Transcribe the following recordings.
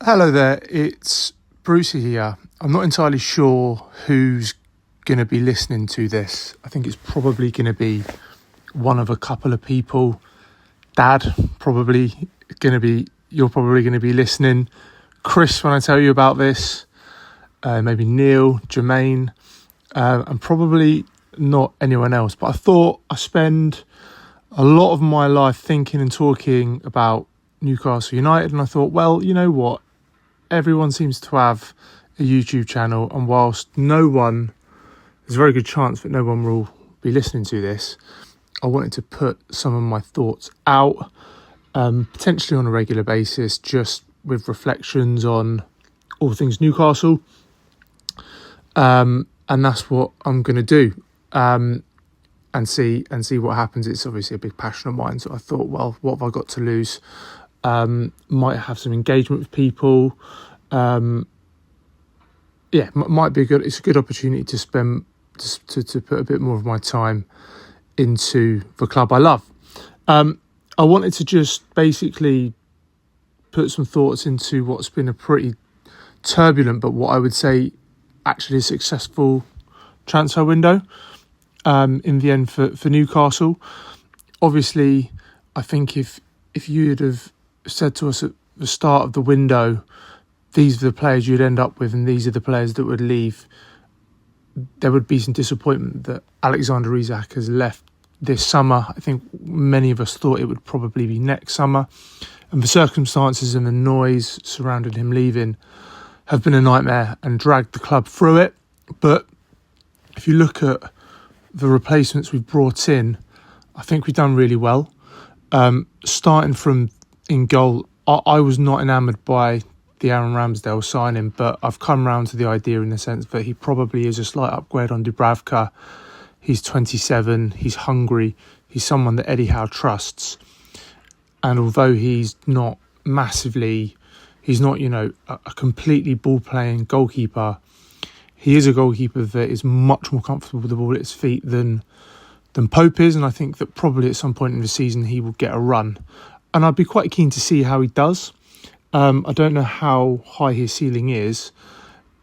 Hello there, it's Brucey here. I'm not entirely sure who's going to be listening to this. I think it's probably going to be one of a couple of people. Dad, you're probably going to be listening. Chris, when I tell you about this, maybe Neil, Jermaine, and probably not anyone else. But I thought I spend a lot of my life thinking and talking about Newcastle United, and I thought, well, you know what? Everyone seems to have a YouTube channel, and whilst there's a very good chance that no one will be listening to this, I wanted to put some of my thoughts out, potentially on a regular basis, just with reflections on all things Newcastle, and that's what I'm going to do, and see what happens. It's obviously a big passion of mine, so I thought, well, what have I got to lose? Might have some engagement with people. Might be good. It's a good opportunity to spend to put a bit more of my time into the club I love. I wanted to just basically put some thoughts into what's been a pretty turbulent, but what I would say actually a successful transfer window in the end for Newcastle. Obviously, I think if you'd have said to us at the start of the window, these are the players you'd end up with and these are the players that would leave, there would be some disappointment that Alexander Isak has left this summer. I think many of us thought it would probably be next summer, and the circumstances and the noise surrounding him leaving have been a nightmare and dragged the club through it. But if you look at the replacements we've brought in, I think we've done really well. Starting from in goal, I was not enamoured by the Aaron Ramsdale signing, but I've come round to the idea in the sense that he probably is a slight upgrade on Dubravka. He's 27, he's hungry, he's someone that Eddie Howe trusts. And although he's not a completely ball-playing goalkeeper, he is a goalkeeper that is much more comfortable with the ball at his feet than Pope is, and I think that probably at some point in the season he will get a run. And I'd be quite keen to see how he does. I don't know how high his ceiling is.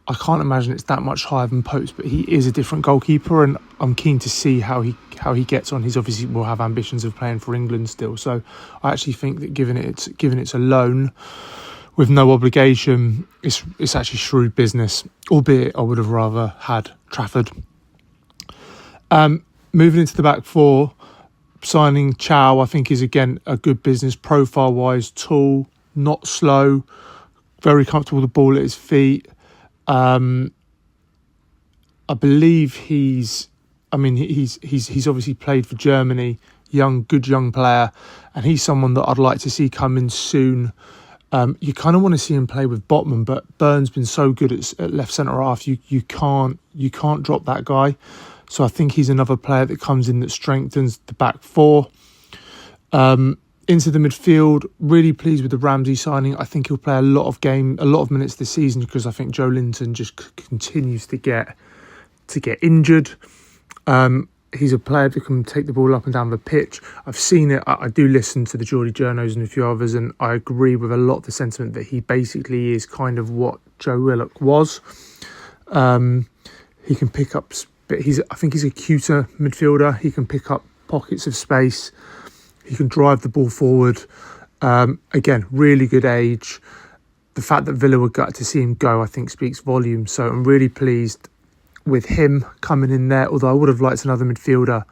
I can't imagine it's that much higher than Pope's, but he is a different goalkeeper, and I'm keen to see how he gets on. He's obviously will have ambitions of playing for England still, so I actually think that given it's a loan with no obligation, it's actually shrewd business. Albeit I would have rather had Trafford. Moving into the back four, signing Chow, I think, is again a good business profile-wise. Tall, not slow, very comfortable with the ball at his feet. I believe he's obviously played for Germany, good young player, and he's someone that I'd like to see come in soon. You kind of want to see him play with Botman, but Byrne's been so good at left centre half, you can't drop that guy. So I think he's another player that comes in that strengthens the back four. Into the midfield, really pleased with the Ramsey signing. I think he'll play a lot of minutes this season because I think Joe Linton just continues to get injured. He's a player that can take the ball up and down the pitch. I've seen it. I do listen to the Geordie Journos and a few others, and I agree with a lot of the sentiment that he basically is kind of what Joe Willock was. He can pick up, but I think he's a cuter midfielder. He can pick up pockets of space. He can drive the ball forward. Again, really good age. The fact that Villa were gutted to see him go, I think, speaks volumes. So I'm really pleased with him coming in there, although I would have liked another midfielder,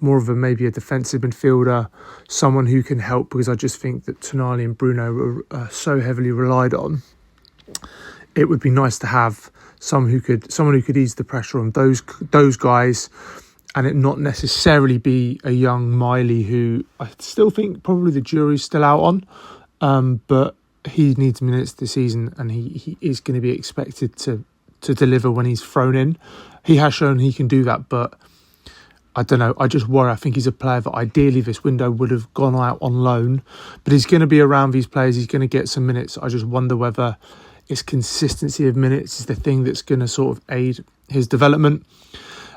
more of maybe a defensive midfielder, someone who can help, because I just think that Tonali and Bruno are so heavily relied on. It would be nice to have someone who could ease the pressure on those guys, and it not necessarily be a young Miley, who I still think probably the jury's still out on, but he needs minutes this season, and he is going to be expected to deliver when he's thrown in. He has shown he can do that, but I don't know. I just worry. I think he's a player that ideally this window would have gone out on loan, but he's going to be around these players. He's going to get some minutes. I just wonder whether it's consistency of minutes is the thing that's going to sort of aid his development.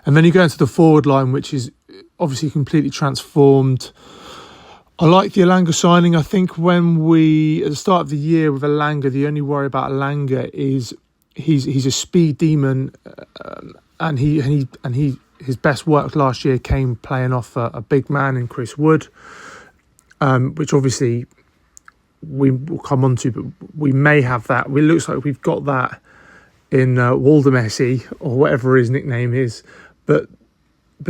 And then you go into the forward line, which is obviously completely transformed. I like the Elanga signing. I think when we, at the start of the year with Elanga, the only worry about Elanga is he's a speed demon, and his best work last year came playing off a big man in Chris Wood, which obviously we will come on to, but we may have that. It looks like we've got that in Waldemessi, or whatever his nickname is, but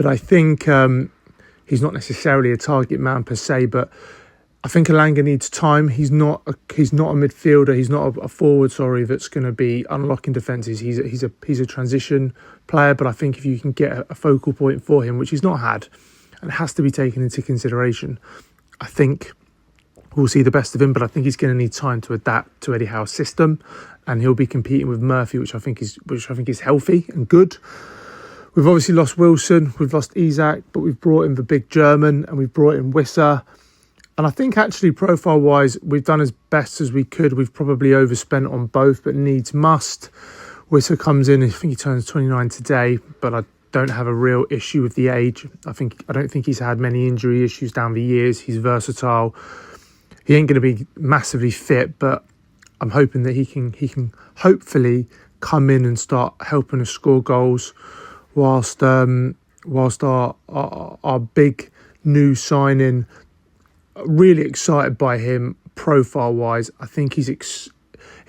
I think he's not necessarily a target man per se, but I think Elanga needs time. He's not a midfielder. He's not a forward. That's going to be unlocking defences. He's a transition player. But I think if you can get a focal point for him, which he's not had, and it has to be taken into consideration, I think we'll see the best of him. But I think he's going to need time to adapt to Eddie Howe's system, and he'll be competing with Murphy, which I think is healthy and good. We've obviously lost Wilson, we've lost Isak, but we've brought in the big German and we've brought in Wissa. And I think actually profile-wise, we've done as best as we could. We've probably overspent on both, but needs must. Wissa comes in, I think he turns 29 today, but I don't have a real issue with the age. I don't think he's had many injury issues down the years. He's versatile. He ain't going to be massively fit, but I'm hoping that he can hopefully come in and start helping us score goals. Whilst our big new signing, really excited by him profile wise. I think it's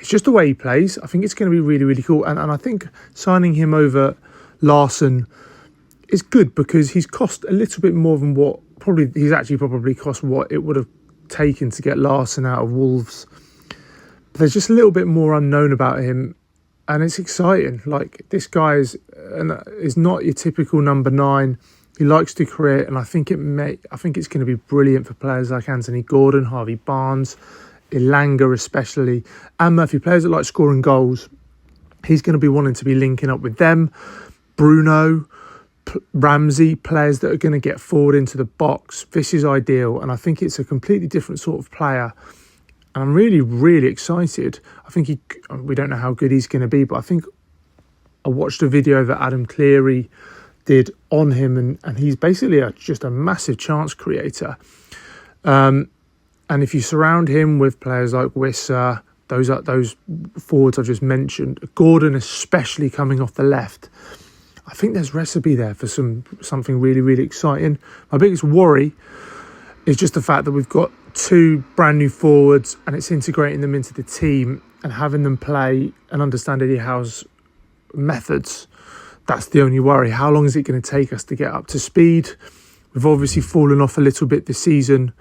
just the way he plays. I think it's going to be really, really cool. And I think signing him over Larsson is good because he's cost a little bit more than what he's probably cost what it would have taken to get Larsson out of Wolves. But there's just a little bit more unknown about him. And it's exciting. Like, this guy is not your typical number 9. He likes to create, and I think it's going to be brilliant for players like Anthony Gordon, Harvey Barnes, Elanga especially, and Murphy, players that like scoring goals. He's going to be wanting to be linking up with them. Bruno, Ramsey, players that are going to get forward into the box. This is ideal, and I think it's a completely different sort of player. And I'm really, really excited. I think we don't know how good he's going to be, but I think I watched a video that Adam Cleary did on him, and he's basically just a massive chance creator. And if you surround him with players like Wissa, those forwards I've just mentioned, Gordon especially coming off the left, I think there's recipe there for something really, really exciting. My biggest worry is just the fact that we've got 2 brand new forwards and it's integrating them into the team and having them play and understand Eddie Howe's methods. That's the only worry. How long is it going to take us to get up to speed? We've obviously fallen off a little bit this season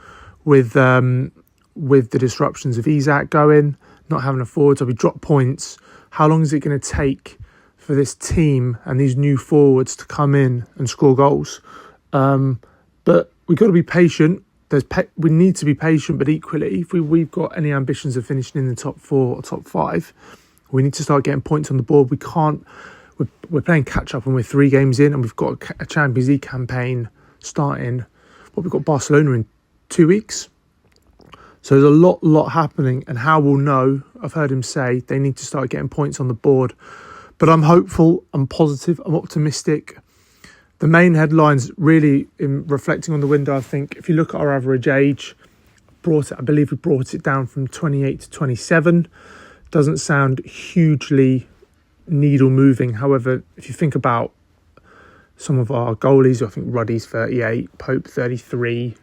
with the disruptions of Isak going, not having a forward, so we dropped points. How long is it going to take for this team and these new forwards to come in and score goals? But we've got to be patient. We need to be patient, but equally, if we've got any ambitions of finishing in the top 4 or top 5, we need to start getting points on the board. We can't. We're playing catch up, and we're 3 games in, and we've got a Champions League campaign starting. We've got Barcelona in 2 weeks, so there's a lot happening. And Howe will know. I've heard him say they need to start getting points on the board. But I'm hopeful. I'm positive. I'm optimistic. The main headlines, really, in reflecting on the window, I think if you look at our average age, I believe we brought it down from 28 to 27. Doesn't sound hugely needle moving. However, if you think about some of our goalies, I think Ruddy's 38, Pope 33.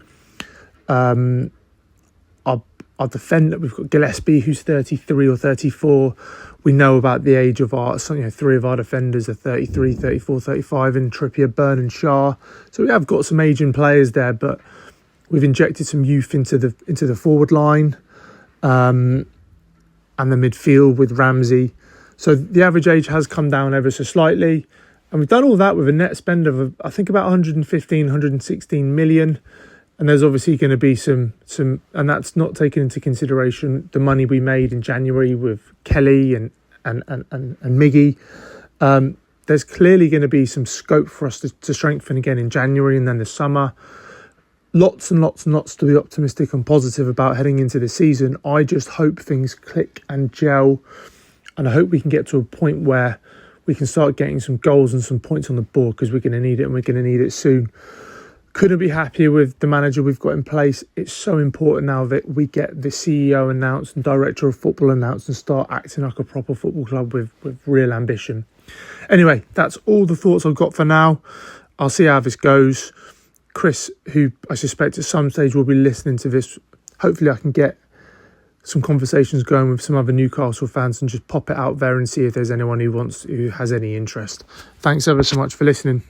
Our defender, we've got Gillespie who's 33 or 34. We know about the age of 3 of our defenders are 33, 34, 35, and Trippier, Byrne and Shah. So we have got some aging players there, but we've injected some youth into the forward line and the midfield with Ramsey. So the average age has come down ever so slightly. And we've done all that with a net spend of, I think, about 115, 116 million. And there's obviously going to be some, and that's not taking into consideration the money we made in January with Kelly and Miggy. There's clearly going to be some scope for us to strengthen again in January and then the summer. Lots and lots and lots to be optimistic and positive about heading into the season. I just hope things click and gel, and I hope we can get to a point where we can start getting some goals and some points on the board, because we're going to need it, and we're going to need it soon. Couldn't be happier with the manager we've got in place. It's so important now that we get the CEO announced and director of football announced and start acting like a proper football club with real ambition. Anyway, that's all the thoughts I've got for now. I'll see how this goes. Chris, who I suspect at some stage will be listening to this, hopefully I can get some conversations going with some other Newcastle fans and just pop it out there and see if there's anyone who has any interest. Thanks ever so much for listening.